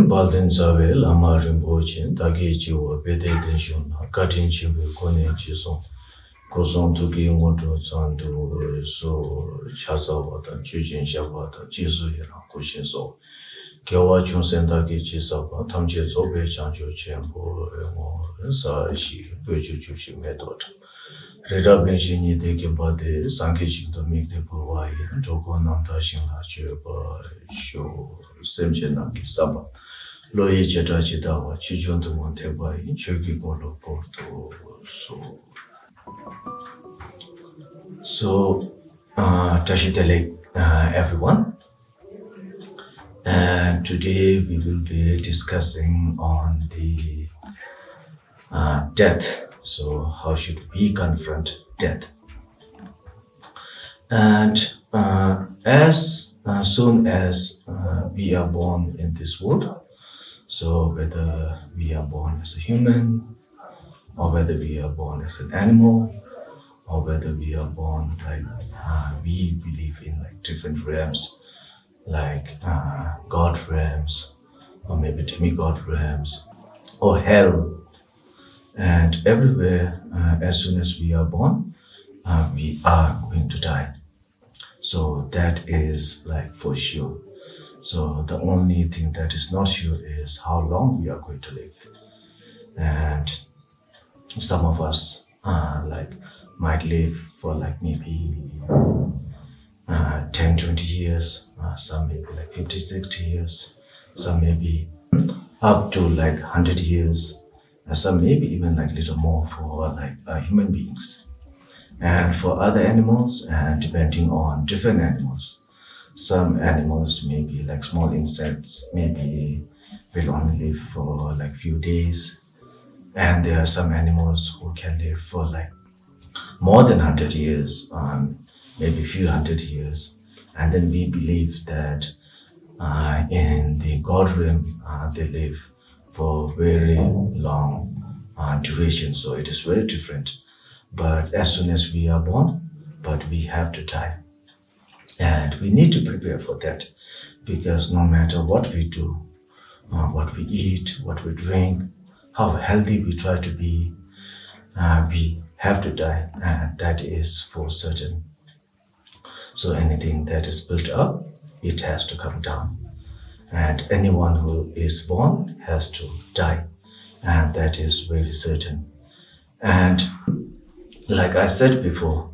Choje Lama Rinpoche, Taki Jiwa Bede Tension, Katin Chibu Kone Chison, Koson Tuki Moto Sandu, So Chazawata, Chujin Shabata, Jisu Yana Kushin So, Kyawa Chunsen Taki Chisaba, Tamche Zobe Chancho Chempo, Sa Shi, Buju Chushi Method. Reda Benshini Teki Bade, Sanki Shikdomik de Pawai, Joko Namta Shingla Cheba, Sho, Semchenaki Saba. Loye Cheta Chitawa, Chijonto Monteba, in Chogi Bolo Porto. So, Tashi everyone. And today we will be discussing on the death. So, how should we confront death? And as soon as we are born in this world, so whether we are born as a human, or whether we are born as an animal, or whether we are born like we believe in like different realms, like God realms, or maybe demigod realms, or hell. And everywhere, as soon as we are born, we are going to die. So that is like for sure. So the only thing that is not sure is how long we are going to live. And some of us might live for like maybe 10, 20 years, some maybe like 50, 60 years, some maybe up to like 100 years, some maybe even like little more for like human beings. And for other animals, and depending on different animals, some animals, maybe like small insects, maybe will only live for like few days. And there are some animals who can live for like more than 100 years, maybe few hundred years. And then we believe that in the God realm, they live for very long duration. So it is very different. But as soon as we are born, but we have to die. And we need to prepare for that, because no matter what we do, what we eat, what we drink, how healthy we try to be, we have to die, and that is for certain. So anything that is built up, it has to come down. And anyone who is born has to die, and that is very certain. And like I said before,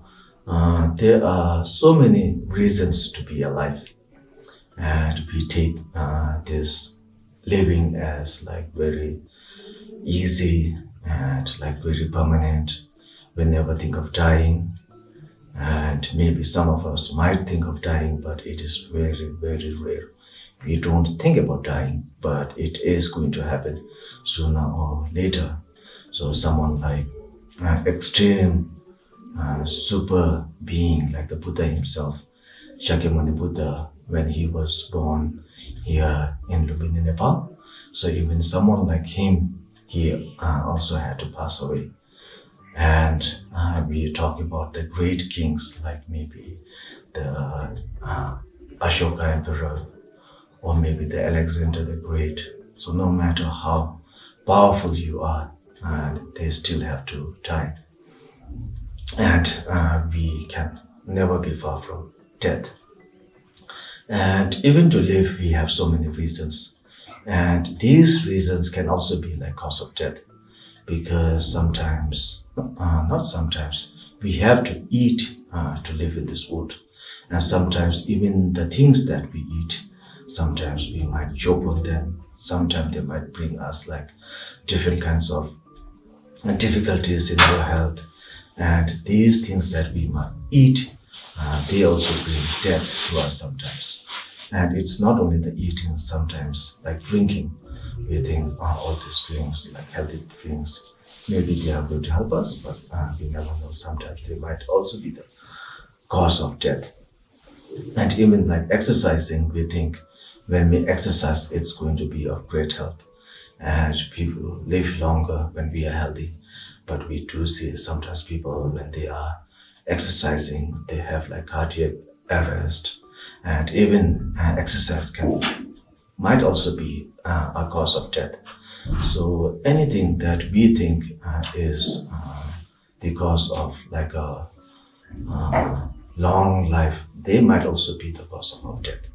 there are so many reasons to be alive, and we take this living as like very easy and like very permanent. We never think of dying, and maybe some of us might think of dying, but it is very, very rare. We don't think about dying, but it is going to happen sooner or later. So someone like extreme super being like the Buddha himself, Shakyamuni Buddha, when he was born here in Lumbini, Nepal. So even someone like him, he also had to pass away. And we talk about the great kings, like maybe the Ashoka Emperor, or maybe the Alexander the Great. So no matter how powerful you are, they still have to die. And we can never be far from death. And even to live, we have so many reasons. And these reasons can also be like cause of death, because sometimes, not sometimes, we have to eat to live in this world. And sometimes even the things that we eat, sometimes we might choke on them. Sometimes they might bring us like different kinds of difficulties in our health. And these things that we might eat, they also bring death to us sometimes. And it's not only the eating, sometimes like drinking. We think all these drinks, like healthy drinks, maybe they are going to help us, but we never know. Sometimes they might also be the cause of death. And even like exercising, we think when we exercise, it's going to be of great help. And people live longer when we are healthy. But we do see sometimes people, when they are exercising, they have like cardiac arrest, and even exercise can might also be a cause of death. So anything that we think is the cause of like a long life, they might also be the cause of our death.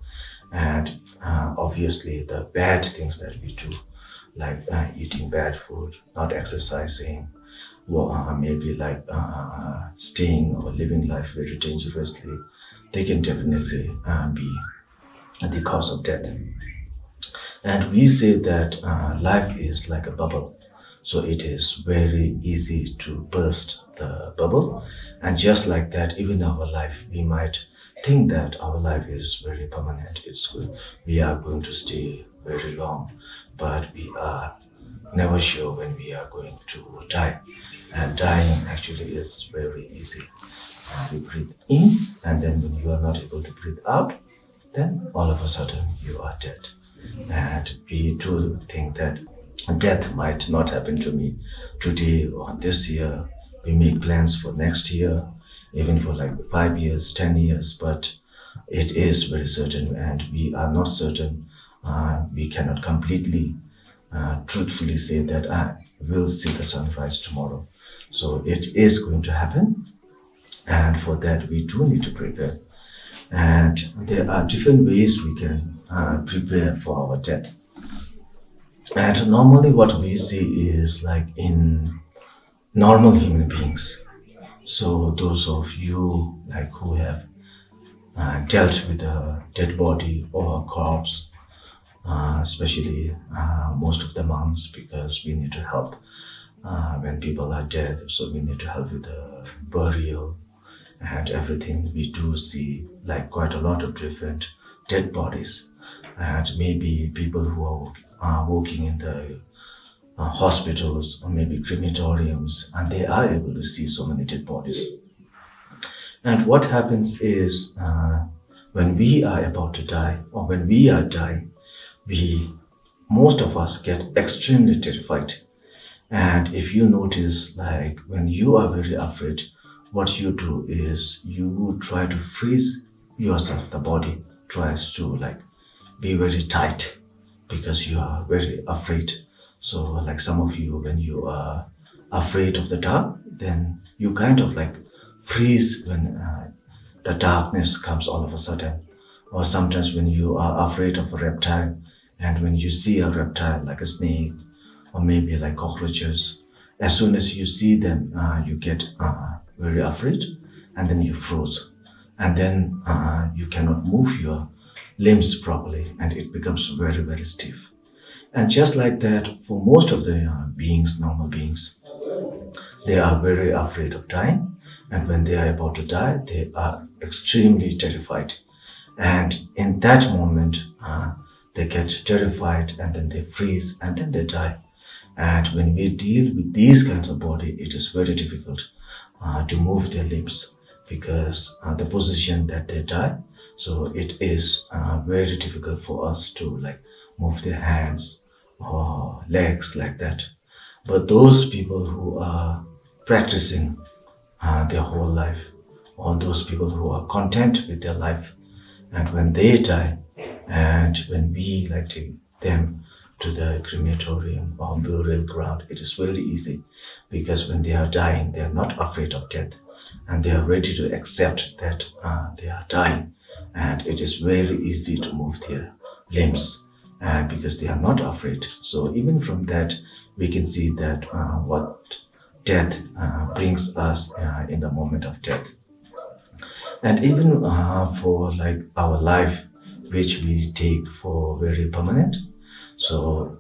And obviously the bad things that we do, like eating bad food, not exercising, maybe like staying or living life very dangerously, they can definitely be the cause of death. And we say that life is like a bubble. So it is very easy to burst the bubble. And just like that, even our life, we might think that our life is very permanent. It's good. We are going to stay very long, but we are never sure when we are going to die. And dying actually is very easy. You breathe in, and then when you are not able to breathe out, then all of a sudden you are dead. And we do think that death might not happen to me today or this year. We make plans for next year, even for like 5 years, 10 years, but it is very certain, and we are not certain. We cannot completely, truthfully say that I will see the sunrise tomorrow. So it is going to happen, and for that we do need to prepare. And there are different ways we can prepare for our death. And normally what we see is like in normal human beings. So those of you like who have dealt with a dead body or a corpse, especially most of the moms, because we need to help when people are dead. So we need to help with the burial and everything. We do see like quite a lot of different dead bodies, and maybe people who are working in the hospitals or maybe crematoriums, and they are able to see so many dead bodies. And what happens is when we are about to die or when we are dying, most of us get extremely terrified. And if you notice, like when you are very afraid, what you do is you try to freeze yourself. The body tries to like be very tight because you are very afraid. So like some of you, when you are afraid of the dark, then you kind of like freeze when the darkness comes all of a sudden. Or sometimes when you are afraid of a reptile, and when you see a reptile like a snake or maybe like cockroaches, as soon as you see them, you get very afraid, and then you froze, and then you cannot move your limbs properly, and it becomes very, very stiff. And just like that, for most of the beings, normal beings, they are very afraid of dying, and when they are about to die, they are extremely terrified. And in that moment, they get terrified, and then they freeze, and then they die. And when we deal with these kinds of body, it is very difficult to move their limbs because the position that they die. So it is very difficult for us to like move their hands or legs like that. But those people who are practicing their whole life, or those people who are content with their life, and when they die, and when we like take them to the crematorium or burial ground, it is very easy because when they are dying, they are not afraid of death, and they are ready to accept that they are dying, and it is very easy to move their limbs because they are not afraid. So even from that, we can see that what death brings us in the moment of death. And even for like our life, which we take for very permanent. So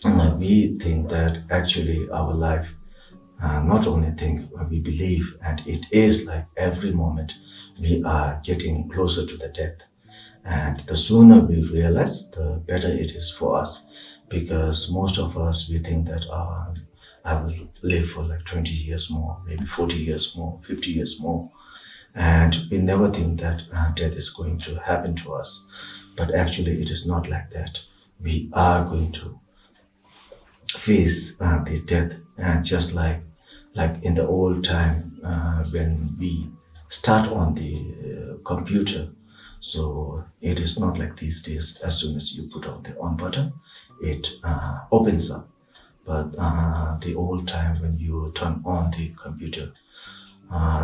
we think that actually our life, not only think, we believe, and it is like every moment we are getting closer to the death. And the sooner we realize, the better it is for us. Because most of us, we think that I will live for like 20 years more, maybe 40 years more, 50 years more. And we never think that death is going to happen to us. But actually it is not like that. We are going to face the death. And just like in the old time when we start on the computer, So it is not like these days, as soon as you put on the on button, it opens up. But the old time when you turn on the computer,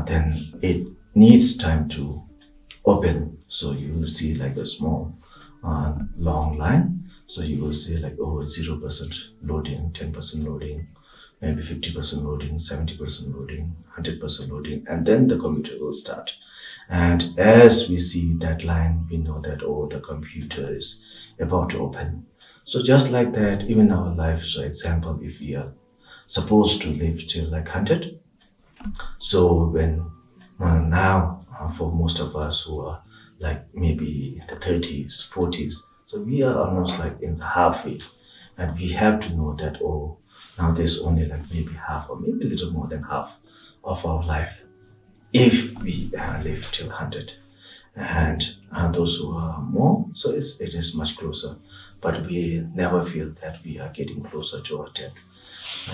then it needs time to open. So you will see like a small long line. So you will see like, 0% loading, 10% loading, maybe 50% loading, 70% loading, 100% loading, and then the computer will start. And as we see that line, we know that, the computer is about to open. So just like that, even our life, so example, if we are supposed to live till like 100, so when now for most of us who are like maybe in the 30s, 40s, so we are almost like in the halfway, and we have to know that, now there's only like maybe half or maybe a little more than half of our life if we live till 100. And those who are more, so it is much closer, but we never feel that we are getting closer to our death.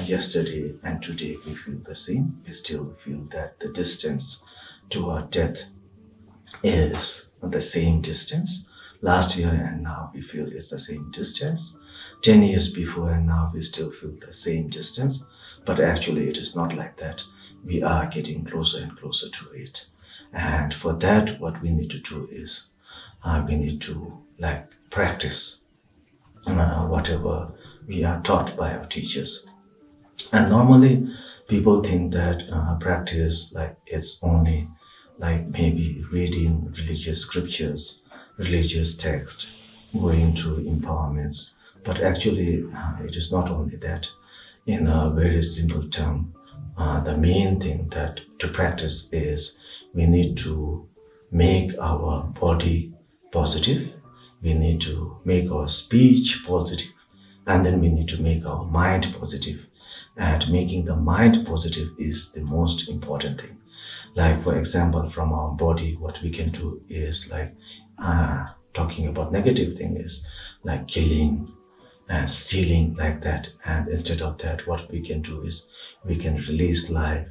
Yesterday and today we feel the same. We still feel that the distance to our death is the same distance. Last year and now we feel it's the same distance. 10 years before and now we still feel the same distance. But actually it is not like that. We are getting closer and closer to it. And for that, what we need to do is we need to like practice whatever we are taught by our teachers. And normally people think that practice like it's only like maybe reading religious scriptures, religious text, going to empowerments. But actually it is not only that. In a very simple term, the main thing that to practice is we need to make our body positive, we need to make our speech positive, and then we need to make our mind positive. And making the mind positive is the most important thing. Like for example, from our body, what we can do is like talking about negative thing is like killing and stealing like that. And instead of that, what we can do is we can release life.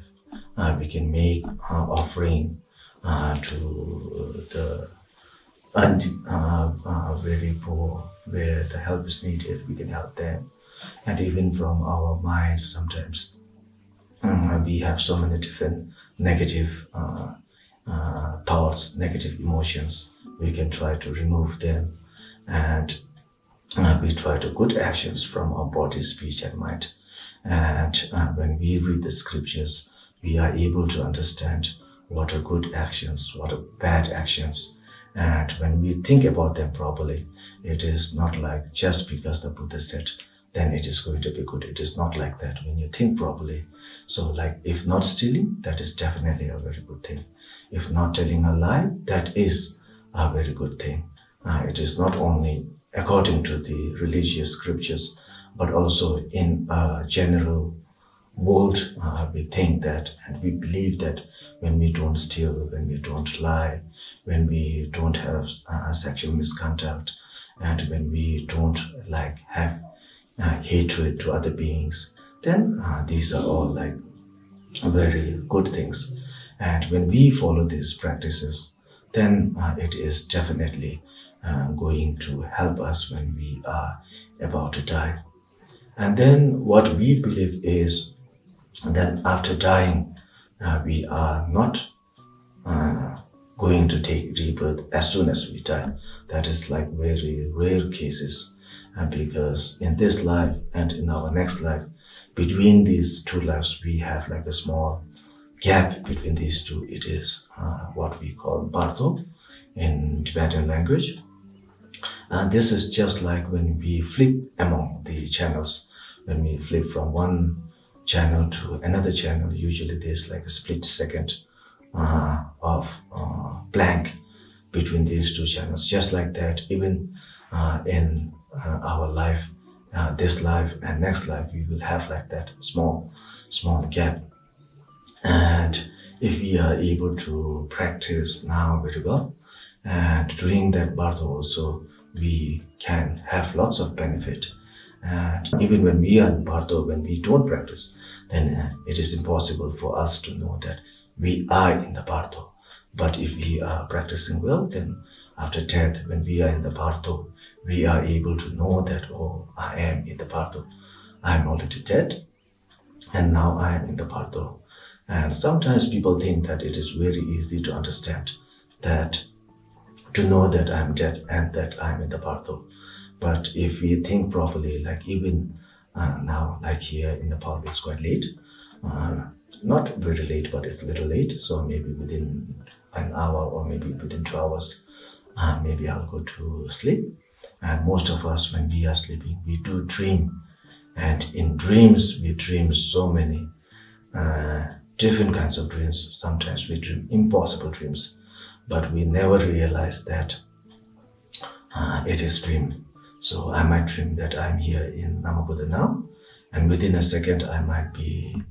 We can make offering to the very poor, where the help is needed. We can help them. And even from our mind, sometimes we have so many different negative thoughts, negative emotions. We can try to remove them, and we try to good actions from our body, speech, and mind. And when we read the scriptures, we are able to understand what are good actions, what are bad actions. And when we think about them properly, it is not like just because the Buddha said, then it is going to be good. It is not like that when you think properly. So like if not stealing, that is definitely a very good thing. If not telling a lie, that is a very good thing. It is not only according to the religious scriptures, but also in a general world, we think that and we believe that when we don't steal, when we don't lie, when we don't have sexual misconduct, and when we don't like have hatred to other beings, then these are all like very good things. And when we follow these practices, then it is definitely going to help us when we are about to die. And then what we believe is that after dying, we are not going to take rebirth as soon as we die. That is like very rare cases, because in this life and in our next life, between these two lives, we have like a small gap between these two. It is what we call bardo in Tibetan language. And this is just like when we flip among the channels. When we flip from one channel to another channel, usually there's like a split second of blank between these two channels. Just like that, even in our life, this life and next life, we will have like that small gap. And if we are able to practice now very well, and doing that bardo also, we can have lots of benefit. And even when we are in bardo, when we don't practice, then it is impossible for us to know that we are in the bardo. But if we are practicing well, then after death, when we are in the Bardo, we are able to know that, oh, I am in the Bardo. I am already dead, and now I am in the Bardo. And sometimes people think that it is very easy to understand that, to know that I am dead and that I am in the Bardo. But if we think properly, like even now, like here in Nepal, it's quite late. Not very late, but it's a little late. So maybe within an hour or maybe within 2 hours, maybe I'll go to sleep. And most of us, when we are sleeping, we do dream. And in dreams, we dream so many different kinds of dreams. Sometimes we dream impossible dreams, but we never realize that it is dream. So I might dream that I'm here in Namo Buddha now, and within a second I might be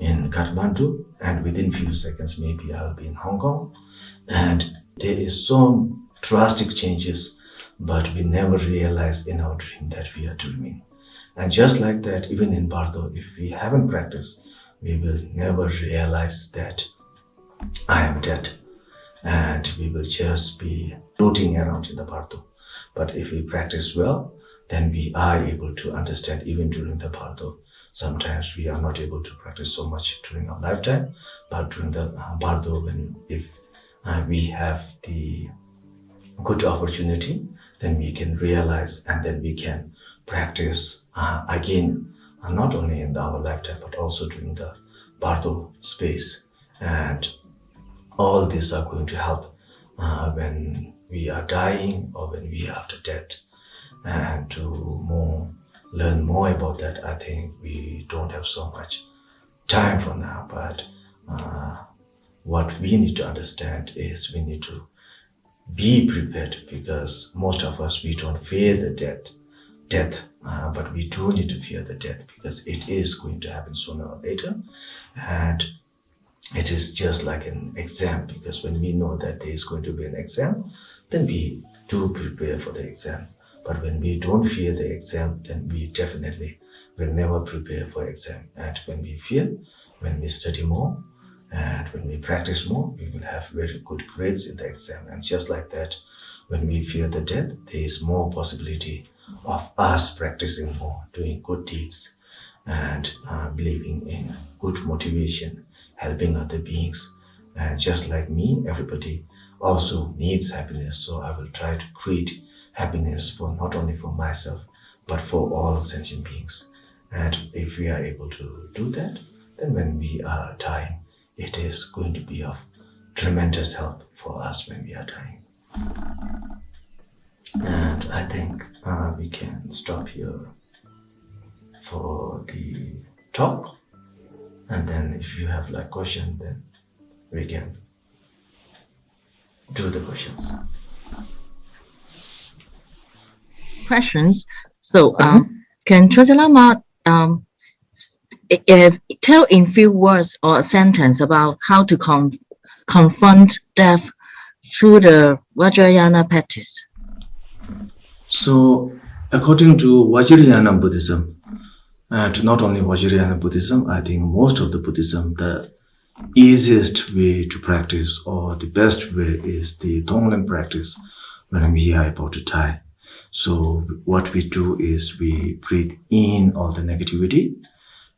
in Kathmandu, and within few seconds maybe I'll be in Hong Kong. And there is so drastic changes, but we never realize in our dream that we are dreaming. And just like that, even in Bardo, if we haven't practiced, we will never realize that I am dead, and we will just be floating around in the Bardo. But if we practice well, then we are able to understand even during the Bardo. Sometimes we are not able to practice so much during our lifetime, but during the Bardo, if we have the good opportunity, then we can realize, and then we can practice again, not only in our lifetime, but also during the Bardo space. And all these are going to help when we are dying or when we are after death. And to learn more about that, I think we don't have so much time for now, but what we need to understand is we need to be prepared, because most of us, we don't fear the death, but we do need to fear the death, because it is going to happen sooner or later. And it is just like an exam, because when we know that there is going to be an exam, then we do prepare for the exam. But when we don't fear the exam, then we definitely will never prepare for exam. And when we fear, when we study more, and when we practice more, we will have very good grades in the exam. And just like that, when we fear the death, there is more possibility of us practicing more, doing good deeds, and believing in good motivation, helping other beings. And just like me, everybody also needs happiness. So I will try to create happiness for not only for myself, but for all sentient beings. And if we are able to do that, then when we are dying, it is going to be of tremendous help for us when we are dying. And I think we can stop here for the talk. And then if you have like question, then we can do the questions. Questions. So, can Choje Lama tell in few words or a sentence about how to confront death through the Vajrayana practice? So, according to Vajrayana Buddhism, and not only Vajrayana Buddhism, I think most of the Buddhism, the easiest way to practice or the best way is the Tonglen practice when we are about to die. So what we do is we breathe in all the negativity,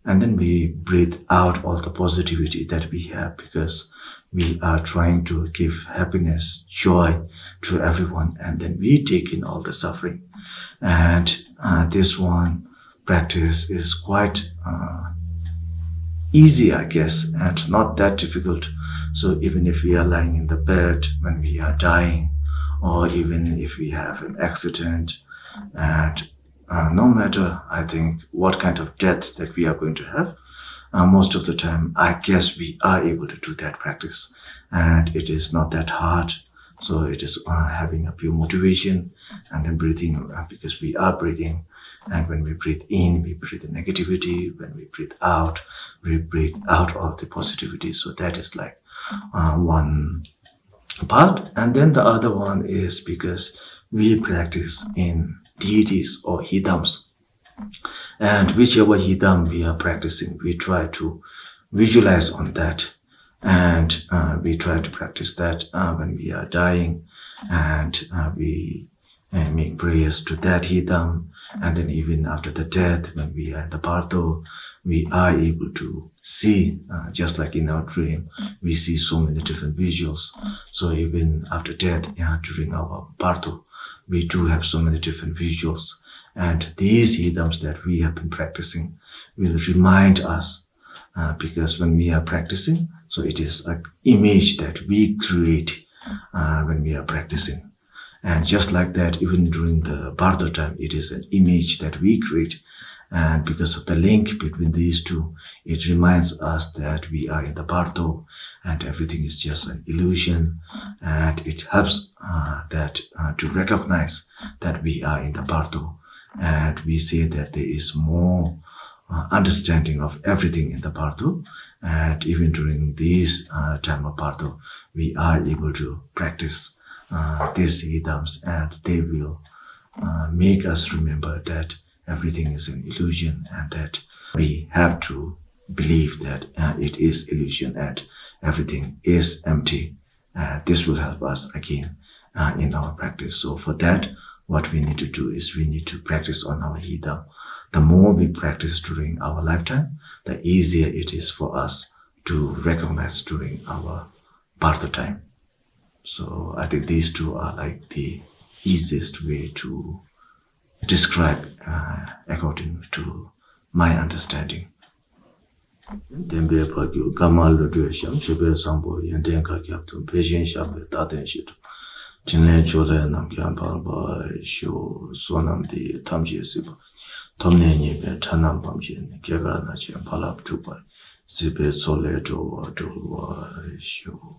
and then we breathe out all the positivity that we have, because we are trying to give happiness, joy to everyone, and then we take in all the suffering. And this one practice is quite easy, I guess, and not that difficult. So even if we are lying in the bed when we are dying, or even if we have an accident, and no matter, I think, what kind of death that we are going to have, most of the time, I guess we are able to do that practice. And it is not that hard. So it is having a pure motivation and then breathing, because we are breathing. And when we breathe in, we breathe the negativity. When we breathe out, we breathe out all the positivity. So that is like one part. And then the other one is because we practice in deities or hidams. And whichever hidam we are practicing, we try to visualize on that. And we try to practice that when we are dying. and we make prayers to that Hidam. And then even after the death, when we are in the Bardo, we are able to see, just like in our dream, we see so many different visuals. So even after death, during our Bardo, we do have so many different visuals. And these Hidams that we have been practicing will remind us, because when we are practicing, so it is an image that we create when we are practicing. And just like that, even during the Bardo time, it is an image that we create. And because of the link between these two, it reminds us that we are in the Bardo and everything is just an illusion. And it helps to recognize that we are in the Bardo. And we say that there is more understanding of everything in the Bardo. And even during this time of Bardo, we are able to practice these Hidams, and they will make us remember that everything is an illusion and that we have to believe that it is illusion and everything is empty. This will help us again in our practice. So for that, what we need to do is we need to practice on our Hidam. The more we practice during our lifetime, the easier it is for us to recognize during our Bardo time. So I think these two are like the easiest way to describe according to my understanding. Dembe Pagyu Gamal Ludusham, Shebe Sambo, Yandenka Captain, Beijing Shabe, Taden Shit, Chinle Chole Nam Gampa, Shu Sonam the Tamji Siba, Tomneni, Tanam Pamjin, Gaga Nachim, Palap Tupa, Sibe Sole to Shu.